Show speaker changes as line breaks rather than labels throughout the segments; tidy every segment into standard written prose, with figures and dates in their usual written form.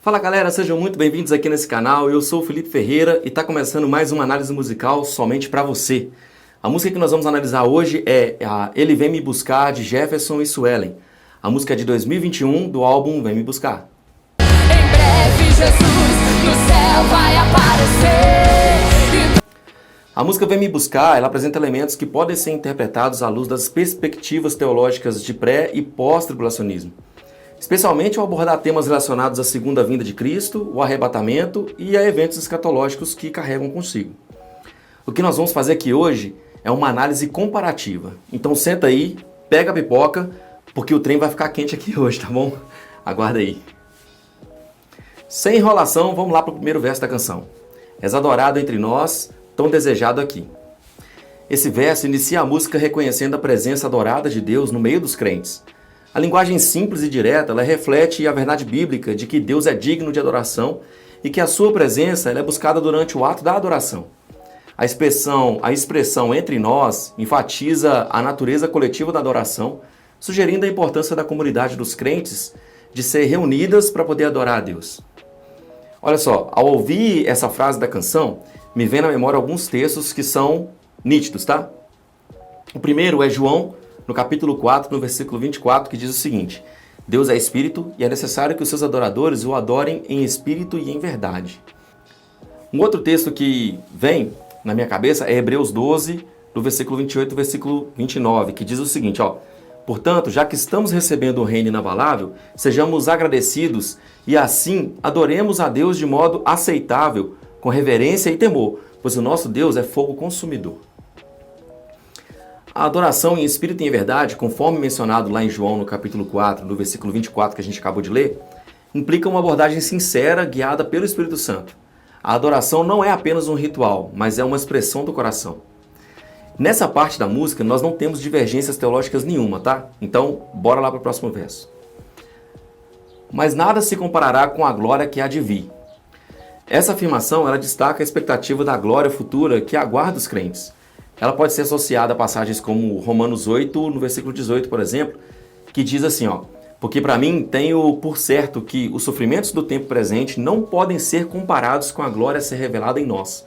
Fala galera, sejam muito bem-vindos aqui nesse canal. Eu sou o Felipe Ferreira e está começando mais uma análise musical somente para você. A música que nós vamos analisar hoje é a Ele Vem Me Buscar, de Jefferson e Suelen. A música é de 2021 do álbum Vem Me Buscar.
Em breve Jesus no céu vai aparecer.
A música Vem Me Buscar, ela apresenta elementos que podem ser interpretados à luz das perspectivas teológicas de pré- e pós-tribulacionismo. Especialmente ao abordar temas relacionados à segunda vinda de Cristo, o arrebatamento e a eventos escatológicos que carregam consigo. O que nós vamos fazer aqui hoje é uma análise comparativa. Então senta aí, pega a pipoca, porque o trem vai ficar quente aqui hoje, tá bom? Aguarda aí. Sem enrolação, vamos lá para o primeiro verso da canção. És adorado entre nós, tão desejado aqui. Esse verso inicia a música reconhecendo a presença adorada de Deus no meio dos crentes. A linguagem simples e direta, ela reflete a verdade bíblica de que Deus é digno de adoração e que a sua presença ela é buscada durante o ato da adoração. A expressão entre nós enfatiza a natureza coletiva da adoração, sugerindo a importância da comunidade dos crentes de ser reunidas para poder adorar a Deus. Olha só, ao ouvir essa frase da canção, me vem na memória alguns textos que são nítidos, tá? O primeiro é João, no capítulo 4, no versículo 24, que diz o seguinte: Deus é espírito e é necessário que os seus adoradores o adorem em espírito e em verdade. Um outro texto que vem na minha cabeça é Hebreus 12, no versículo 28 e versículo 29, que diz o seguinte, ó: Portanto, já que estamos recebendo um reino inabalável, sejamos agradecidos e assim adoremos a Deus de modo aceitável, com reverência e temor, pois o nosso Deus é fogo consumidor. A adoração em espírito e em verdade, conforme mencionado lá em João no capítulo 4, no versículo 24 que a gente acabou de ler, implica uma abordagem sincera, guiada pelo Espírito Santo. A adoração não é apenas um ritual, mas é uma expressão do coração. Nessa parte da música, nós não temos divergências teológicas nenhuma, tá? Então, bora lá para o próximo verso. Mas nada se comparará com a glória que há de vir. Essa afirmação, ela destaca a expectativa da glória futura que aguarda os crentes. Ela pode ser associada a passagens como Romanos 8, no versículo 18, por exemplo, que diz assim, ó: Porque para mim tenho por certo que os sofrimentos do tempo presente não podem ser comparados com a glória a ser revelada em nós.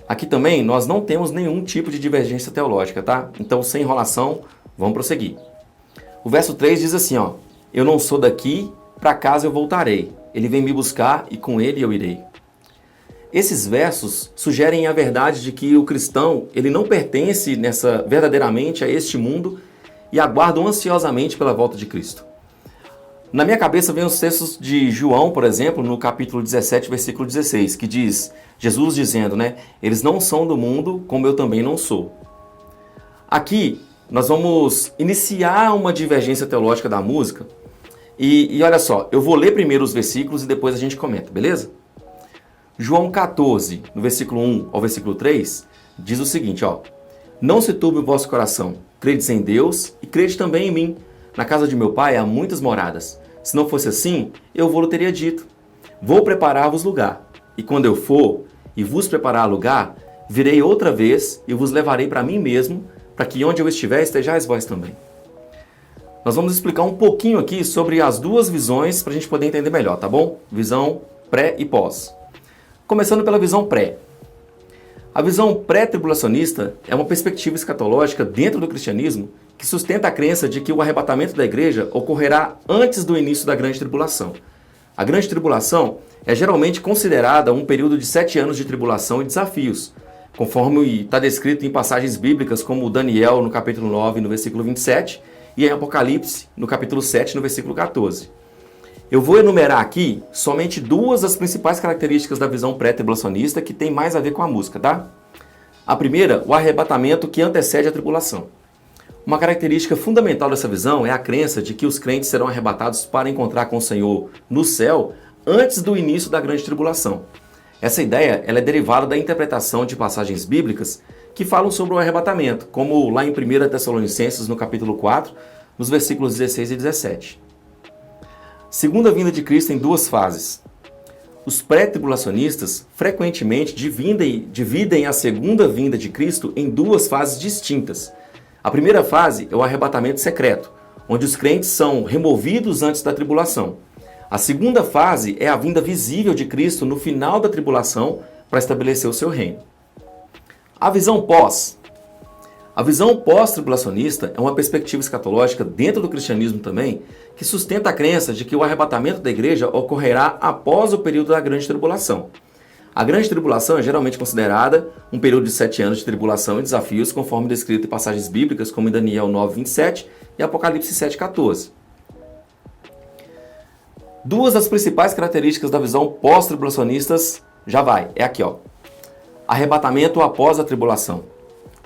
Aqui também nós não temos nenhum tipo de divergência teológica, tá? Então, sem enrolação, vamos prosseguir. O verso 3 diz assim, ó: Eu não sou daqui, para casa eu voltarei. Ele vem me buscar e com ele eu irei. Esses versos sugerem a verdade de que o cristão ele não pertence verdadeiramente a este mundo e aguardam ansiosamente pela volta de Cristo. Na minha cabeça vem os textos de João, por exemplo, no capítulo 17, versículo 16, que diz, Jesus dizendo, né, eles não são do mundo, como eu também não sou. Aqui, nós vamos iniciar uma divergência teológica da música e olha só, eu vou ler primeiro os versículos e depois a gente comenta, beleza? João 14, no versículo 1 ao versículo 3, diz o seguinte, ó: Não se turbe o vosso coração, credes em Deus e crede também em mim. Na casa de meu pai há muitas moradas. Se não fosse assim, eu vou-lo teria dito. Vou preparar-vos lugar. E quando eu for e vos preparar lugar, virei outra vez e vos levarei para mim mesmo, para que onde eu estiver estejais vós também. Nós vamos explicar um pouquinho aqui sobre as duas visões para a gente poder entender melhor, tá bom? Visão pré e pós. Começando pela visão pré. A visão pré-tribulacionista é uma perspectiva escatológica dentro do cristianismo que sustenta a crença de que o arrebatamento da igreja ocorrerá antes do início da grande tribulação. A grande tribulação é geralmente considerada um período de 7 anos de tribulação e desafios, conforme está descrito em passagens bíblicas como Daniel no capítulo 9, no versículo 27, e em Apocalipse, no capítulo 7, no versículo 14. Eu vou enumerar aqui somente duas das principais características da visão pré-tribulacionista que tem mais a ver com a música, tá? A primeira, o arrebatamento que antecede a tribulação. Uma característica fundamental dessa visão é a crença de que os crentes serão arrebatados para encontrar com o Senhor no céu antes do início da grande tribulação. Essa ideia ela é derivada da interpretação de passagens bíblicas que falam sobre o arrebatamento, como lá em 1 Tessalonicenses, no capítulo 4, nos versículos 16 e 17. Segunda vinda de Cristo em duas fases. Os pré-tribulacionistas frequentemente dividem a segunda vinda de Cristo em duas fases distintas. A primeira fase é o arrebatamento secreto, onde os crentes são removidos antes da tribulação. A segunda fase é a vinda visível de Cristo no final da tribulação para estabelecer o seu reino. A visão pós. A visão pós-tribulacionista é uma perspectiva escatológica dentro do cristianismo também, que sustenta a crença de que o arrebatamento da igreja ocorrerá após o período da grande tribulação. A grande tribulação é geralmente considerada um período de 7 anos de tribulação e desafios, conforme descrito em passagens bíblicas como em Daniel 9:27 e Apocalipse 7:14. Duas das principais características da visão pós-tribulacionistas é aqui, ó. Arrebatamento após a tribulação.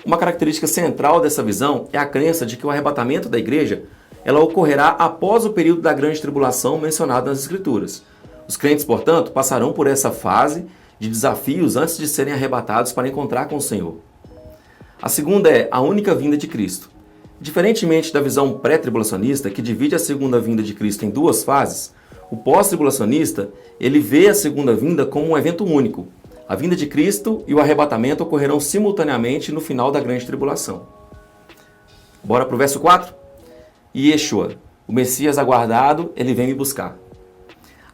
Uma característica central dessa visão é a crença de que o arrebatamento da igreja ela ocorrerá após o período da grande tribulação mencionado nas Escrituras. Os crentes, portanto, passarão por essa fase de desafios antes de serem arrebatados para encontrar com o Senhor. A segunda é a única vinda de Cristo. Diferentemente da visão pré-tribulacionista, que divide a segunda vinda de Cristo em duas fases, o pós-tribulacionista ele vê a segunda vinda como um evento único. A vinda de Cristo e o arrebatamento ocorrerão simultaneamente no final da grande tribulação. Bora para o verso 4? Yeshua, o Messias aguardado, ele vem me buscar.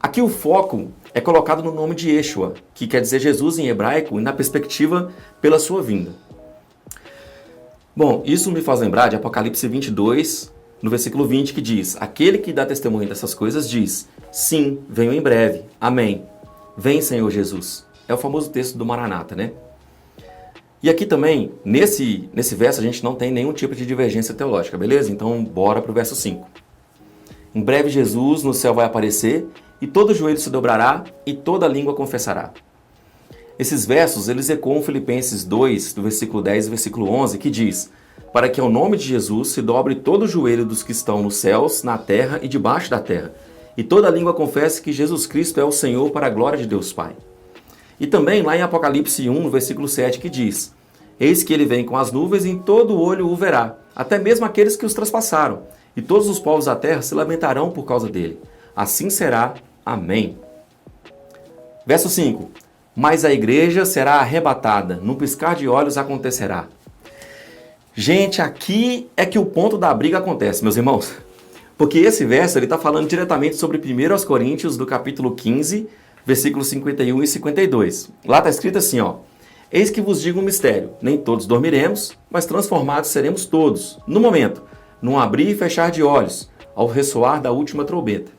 Aqui o foco é colocado no nome de Yeshua, que quer dizer Jesus em hebraico, e na perspectiva pela sua vinda. Bom, isso me faz lembrar de Apocalipse 22, no versículo 20, que diz: aquele que dá testemunho dessas coisas diz: sim, venho em breve. Amém. Vem, Senhor Jesus. É o famoso texto do Maranata, né? E aqui também, nesse verso, a gente não tem nenhum tipo de divergência teológica, beleza? Então, bora para o verso 5. Em breve Jesus no céu vai aparecer, e todo joelho se dobrará, e toda língua confessará. Esses versos, eles ecoam Filipenses 2, do versículo 10 e versículo 11, que diz: para que ao nome de Jesus se dobre todo o joelho dos que estão nos céus, na terra e debaixo da terra, e toda língua confesse que Jesus Cristo é o Senhor para a glória de Deus Pai. E também lá em Apocalipse 1, no versículo 7, que diz: eis que ele vem com as nuvens e em todo olho o verá, até mesmo aqueles que os traspassaram, e todos os povos da terra se lamentarão por causa dele. Assim será. Amém. Verso 5. Mas a igreja será arrebatada, num piscar de olhos acontecerá. Gente, aqui é que o ponto da briga acontece, meus irmãos. Porque esse verso está falando diretamente sobre 1 Coríntios, do capítulo 15, versículos 51 e 52. Lá está escrito assim, ó: eis que vos digo um mistério, nem todos dormiremos, mas transformados seremos todos, no momento, num abrir e fechar de olhos, ao ressoar da última trombeta.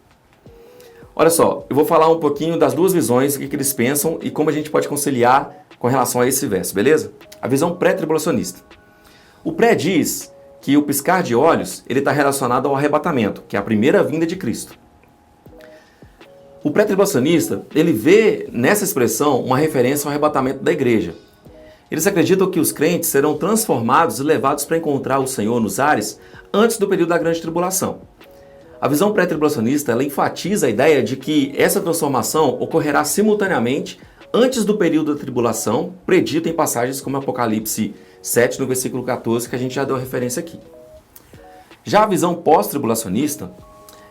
Olha só, eu vou falar um pouquinho das duas visões, o que eles pensam e como a gente pode conciliar com relação a esse verso, beleza? A visão pré-tribulacionista. O pré diz que o piscar de olhos ele está relacionado ao arrebatamento, que é a primeira vinda de Cristo. O pré-tribulacionista, ele vê nessa expressão uma referência ao arrebatamento da igreja. Eles acreditam que os crentes serão transformados e levados para encontrar o Senhor nos ares antes do período da grande tribulação. A visão pré-tribulacionista, ela enfatiza a ideia de que essa transformação ocorrerá simultaneamente antes do período da tribulação, predito em passagens como Apocalipse 7, no versículo 14, que a gente já deu referência aqui. Já a visão pós-tribulacionista,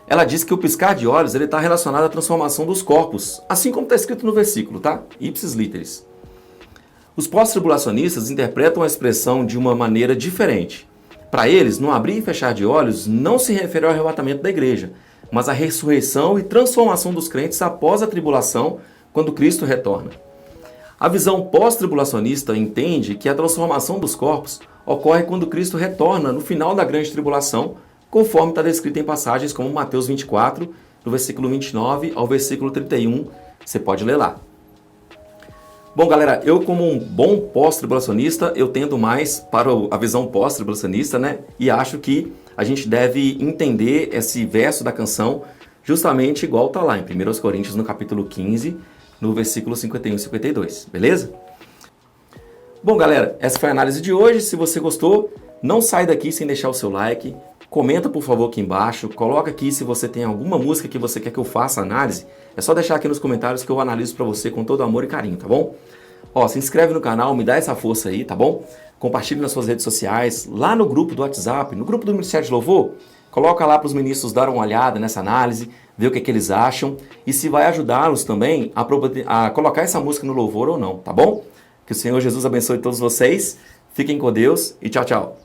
ela diz que o piscar de olhos está relacionado à transformação dos corpos, assim como está escrito no versículo, tá? Ipsis literis. Os pós-tribulacionistas interpretam a expressão de uma maneira diferente. Para eles, no abrir e fechar de olhos não se refere ao arrebatamento da igreja, mas à ressurreição e transformação dos crentes após a tribulação, quando Cristo retorna. A visão pós-tribulacionista entende que a transformação dos corpos ocorre quando Cristo retorna no final da grande tribulação, conforme está descrito em passagens como Mateus 24, do versículo 29 ao versículo 31, você pode ler lá. Bom, galera, eu como um bom pós-tribulacionista, eu tendo mais para a visão pós-tribulacionista, né? E acho que a gente deve entender esse verso da canção justamente igual está lá em 1 Coríntios, no capítulo 15, no versículo 51 e 52, beleza? Bom, galera, essa foi a análise de hoje. Se você gostou, não sai daqui sem deixar o seu like. Comenta, por favor, aqui embaixo. Coloca aqui se você tem alguma música que você quer que eu faça análise. É só deixar aqui nos comentários que eu analiso para você com todo amor e carinho, tá bom? Ó, se inscreve no canal, me dá essa força aí, tá bom? Compartilhe nas suas redes sociais, lá no grupo do WhatsApp, no grupo do Ministério de Louvor. Coloca lá para os ministros darem uma olhada nessa análise, ver o que eles acham e se vai ajudá-los também a colocar essa música no louvor ou não, tá bom? Que o Senhor Jesus abençoe todos vocês. Fiquem com Deus e tchau, tchau.